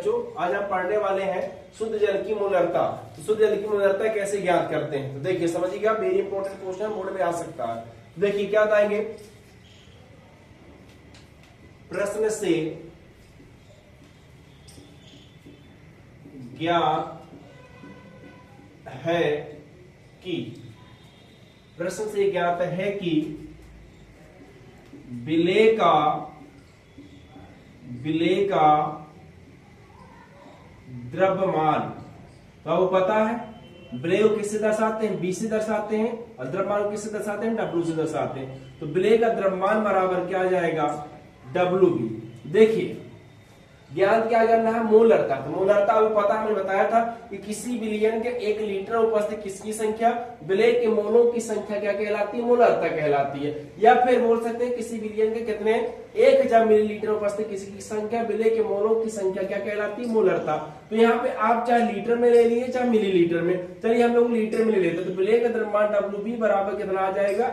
बच्चों, आज हम पढ़ने वाले हैं शुद्ध जल की मोलरता। तो शुद्ध जल की मोलरता कैसे ज्ञात करते हैं, तो देखिए समझिएगा, वेरी इंपॉर्टेंट क्वेश्चन बोर्ड में आ सकता है। देखिए क्या बताएंगे, प्रश्न से ज्ञात है कि, प्रश्न से ज्ञात है कि विलेय का द्रव्यमान, तो आपको पता है विलेय को किससे दर्शाते हैं, बी से दर्शाते हैं, और द्रव्यमान को किससे दर्शाते हैं, डब्ल्यू से दर्शाते हैं। तो विलेय का द्रव्यमान बराबर क्या आ जाएगा, डब्ल्यू बी। देखिए ज्ञान क्या करना है, मोलरता। तो मोलरता आपको पता, हमने बताया था कि किसी विलयन के 1 लीटर में उपस्थित किसकी संख्या, विलेय के मोलों की संख्या क्या कहलाती है, मोलरता कहलाती है। या फिर बोल सकते हैं किसी विलयन के कितने 1000 मिलीलीटर में उपस्थित किसी की संख्या, विलेय के मोलों की संख्या क्या कहलाती है, मोलरता। तो यहाँ पे आप चाहे लीटर में ले लीजिए चाहे मिलीलीटर में, चलिए हम लोग लीटर में ले लेते। तो विलेय का द्रव्यमान डब्ल्यू बी बराबर कितना आ जाएगा,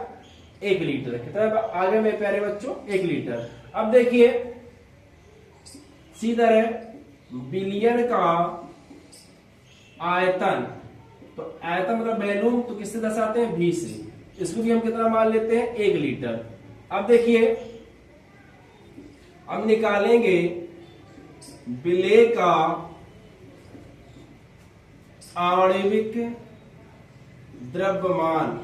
1 लीटर। कितना आगे मेरे प्यारे बच्चों, 1 लीटर। अब देखिए इसी तरह विलयन का आयतन, तो आयतन मतलब वॉल्यूम, तो किससे दर्शाते हैं, भी से। इसको भी हम कितना मान लेते हैं, 1 लीटर। अब देखिए अब निकालेंगे विलेय का आणविक द्रव्यमान,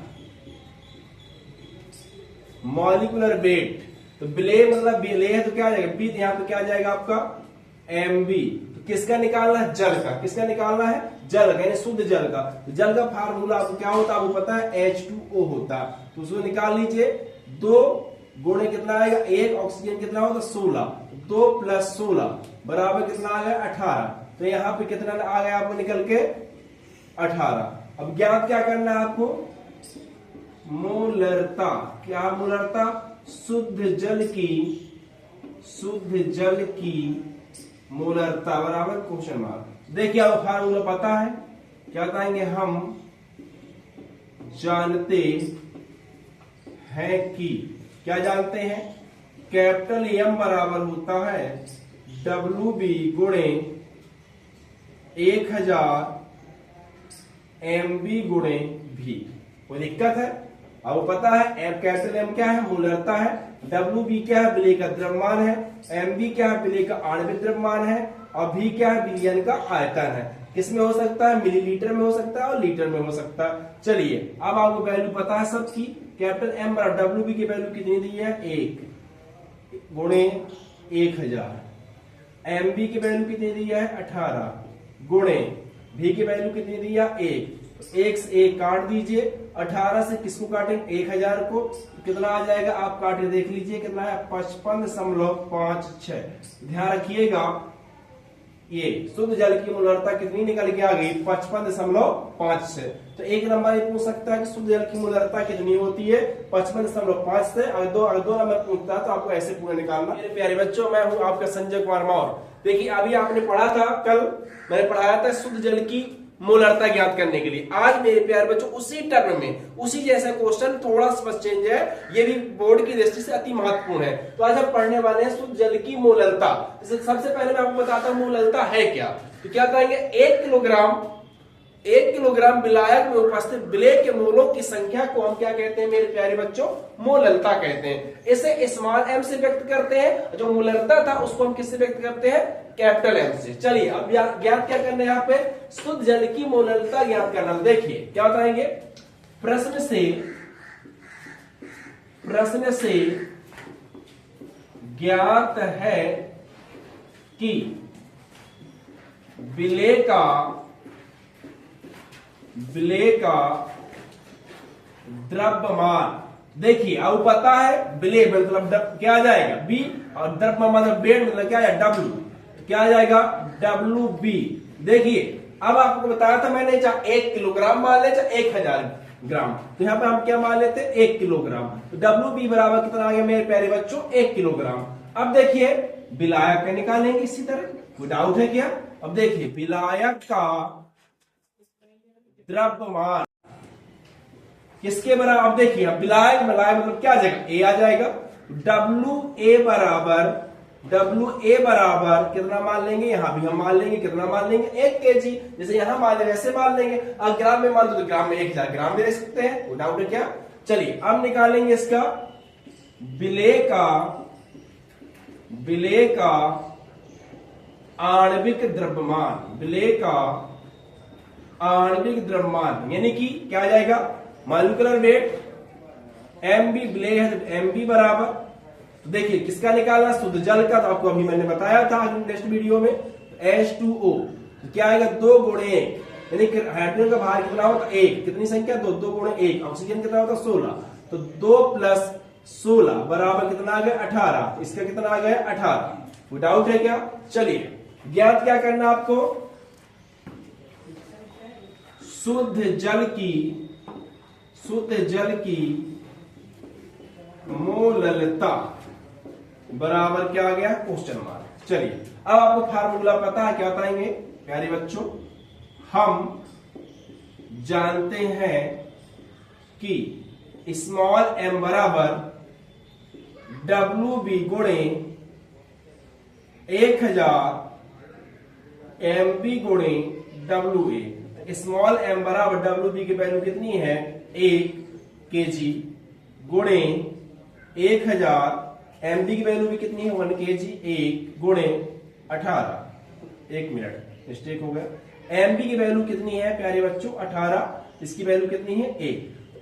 मॉलिक्यूलर वेट। तो विलेय मतलब विलेय है तो क्या आ जाएगा, बी, यहां पे क्या आ जाएगा आपका एमबी। तो किसका निकालना है, जल का। किसका निकालना है, जल का, यानी शुद्ध जल का। तो जल का फार्मूला आपको क्या होता है, आपको पता है H2O होता है। तो उसको निकाल लीजिए, 2 गुणे कितना आएगा, 1, ऑक्सीजन कितना होगा 16, 2 + 16 बराबर कितना आ गया 18। तो यहाँ पे कितना आ गया आपको निकल के 18। अब ज्ञात क्या करना है आपको, मोलरता। क्या मोलरता, शुद्ध जल की मोलरता बराबर क्वेश्चन मार्क। देखिए अब फार्मूला पता है, क्या बताएंगे, हम जानते हैं कि, क्या जानते हैं, कैपिटल एम बराबर होता है डब्ल्यू बी गुणे 1000 MB गुणे भी। कोई दिक्कत है, अब पता है एम कैपिटल एम क्या है, मोलरता है, डब्ल्यू बी क्या है, विलेय का द्रव्यमान है, एम बी क्या है, विलेय का आणविक द्रव्यमान है, और भी क्या है, विलयन का आयतन है। किसमें हो सकता है, मिलीलीटर में हो सकता है और लीटर में हो सकता है। चलिए अब आपको वैल्यू पता है सबकी, कैपिटल एम बराबर डब्ल्यू बी की वैल्यू कितनी दी है, 1 गुणे 1000, एम बी की वैल्यू कितनी दी है 18 गुणे भी की वैल्यू कितनी दी है 1। 1 से 1 काट दीजिए, 18 से किसको काटेंगे, 1000 को, तो कितना आ जाएगा, आप काट के देख लीजिए कितना है, 55.56। ध्यान रखिएगा ये शुद्ध जल की मोलरता कितनी निकल के आ गई, 55.56। तो एक नंबर ये पूछ सकता है कि शुद्ध जल की मोलरता कितनी होती है, 55.5 से। अगर दो नंबर पूछता है तो आपको ऐसे पूरा निकालना। मेरे प्यारे बच्चों, मैं हूं आपका संजय कुमार मौर्य। देखिए अभी आपने पढ़ा था, कल मैंने पढ़ाया था शुद्ध जल की मोलरता ज्ञात करने के लिए। आज मेरे प्यारे बच्चों उसी टर्म में उसी जैसा क्वेश्चन, थोड़ा सा चेंज है, ये भी बोर्ड की दृष्टि से अति महत्वपूर्ण है। तो आज हम पढ़ने वाले हैं शुद्ध जल की मोलरता। सबसे पहले मैं आपको बताता हूं मोलरता है क्या। तो क्या कहेंगे, 1 किलोग्राम विलायक में उपस्थित विलेय के मोलों की संख्या को हम क्या कहते हैं मेरे प्यारे बच्चों, मोलरता कहते हैं। इसे स्मॉल m से व्यक्त करते हैं, जो मोलरता था उसको हम किससे व्यक्त करते हैं, कैपिटल M से। चलिए अब ज्ञात क्या करना है, यहाँ पे शुद्ध जल की मोलरता ज्ञात करना। देखिए क्या बताएंगे, प्रश्न से ज्ञात है कि विलेय का द्रव्यमान। देखिए अब पता है विलेय मतलब क्या आ जाएगा, बी, और द्रव्यमान मतलब वेट मतलब क्या है, डब्ल्यू। क्या आ जाएगा, डब्ल्यू बी। देखिए अब आपको बताया था मैंने, चाहे 1 किलोग्राम मान ले चाहे 1000 ग्राम, तो यहाँ पे हम क्या मान लेते हैं, 1 किलोग्राम। तो डब्ल्यू बी बराबर कितना आ गया मेरे प्यारे बच्चों, 1 किलोग्राम। अब देखिए विलायक का निकालेंगे इसी तरह, कोई डाउट है क्या। अब देखिए विलायक का द्रव्यमान किसके बराबर, अब देखिए विलायक मतलब क्या आ जाएगा, ए आ जाएगा। डब्ल्यू ए बराबर WA बराबर कितना मान लेंगे, यहां भी हम मान लेंगे, कितना मान लेंगे 1 kg। जैसे यहां मान लेंगे वैसे मान लेंगे। अब ग्राम में मान दो तो ग्राम में 1000 ग्राम भी रख सकते हैं, वो डाउट है क्या। चलिए अब निकालेंगे इसका विलेय का आणविक द्रव्यमान, विलेय का आणविक द्रव्यमान यानी कि क्या आ जाएगा, मॉलिक्यूलर वेट MB विलेय है तो MB बराबर, तो देखिए किसका निकालना, शुद्ध जल का, तो आपको अभी मैंने बताया था नेक्स्ट वीडियो में, H2O तो क्या आएगा 2 गुणे 1 यानी कि हाइड्रोजन का भार कितना होता है 1, कितनी संख्या 2, 2 गुणे 1, ऑक्सीजन कितना होता है 16, तो 2 + 16 बराबर कितना आ गया 18, इसका कितना आ गया 18, कोई डाउट है क्या। चलिए ज्ञात क्या करना आपको, शुद्ध जल की मोललता बराबर क्या आ गया क्वेश्चन मार्क। चलिए अब आपको फार्मूला पता है, क्या बताएंगे प्यारे बच्चों, हम जानते हैं कि स्मॉल m बराबर WB गुणे 1000 MB गुणे WA। स्मॉल m बराबर WB की वैल्यू कितनी है 1 kg गुणे 1000, MB की वैल्यू भी कितनी है 1 kg 1 गुणे 18, 1 मिनट मिस्टेक हो गया। MB की वैल्यू कितनी है प्यारे बच्चों 18, इसकी वैल्यू कितनी है 1,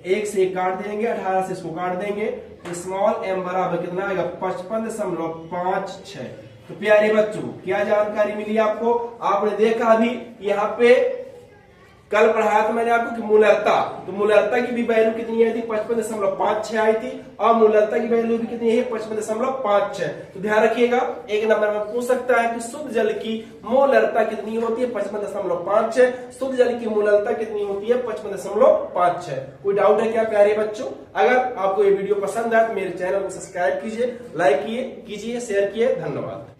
1 से 1 काट देंगे, 18 से इसको काट देंगे, स्मॉल m बराबर कितना आएगा 55.56। तो प्यारे बच्चों क्या जानकारी मिली आपको, आपने देखा अभी यहाँ पे कल पढ़ाया था मैंने आपको कि मूललता, तो मूललता की भी वैल्यू कितनी आई थी 55.56 आई थी, और मूललता की वैल्यू भी कितनी है 55.56। तो ध्यान रखिएगा, एक नंबर में पूछ सकता है कि शुद्ध जल की मोललता कितनी होती है 55.56, शुद्ध जल की मोललता कितनी होती है 55.56। कोई डाउट है क्या प्यारे बच्चों। अगर आपको ये वीडियो पसंद आए तो मेरे चैनल को सब्सक्राइब कीजिए, लाइक कीजिए, शेयर कीजिए। धन्यवाद।